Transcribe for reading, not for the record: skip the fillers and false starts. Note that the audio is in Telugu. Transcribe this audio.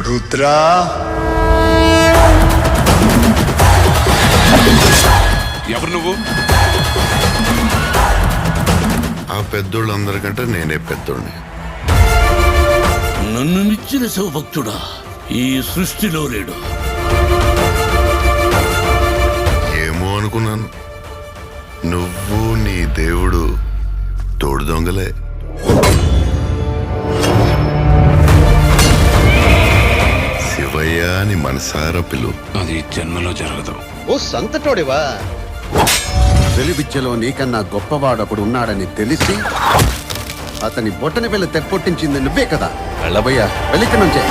రుద్రా ఎవరు నువ్వు? ఆ పెద్దోళ్ళందరికంటే నేనే పెద్దోడిని. నన్ను మించిన శివభక్తుడా ఈ సృష్టిలో లేడు. ఏమో అనుకున్నాను, నువ్వు నీ దేవుడు తోడు దొంగలే. శివయ్య అని మనసారా పిలు. అది జన్మలో జరగదు. ఓ సంతటోడివా? వెలివిద్యలో నీకన్నా గొప్పవాడొకడు ఉన్నాడని తెలిసి అతని బొట్టని వెళ్ళి తెప్పొట్టించింది నువ్వే కదా. వెళ్ళబోయా వెళ్ళిక నుంచే.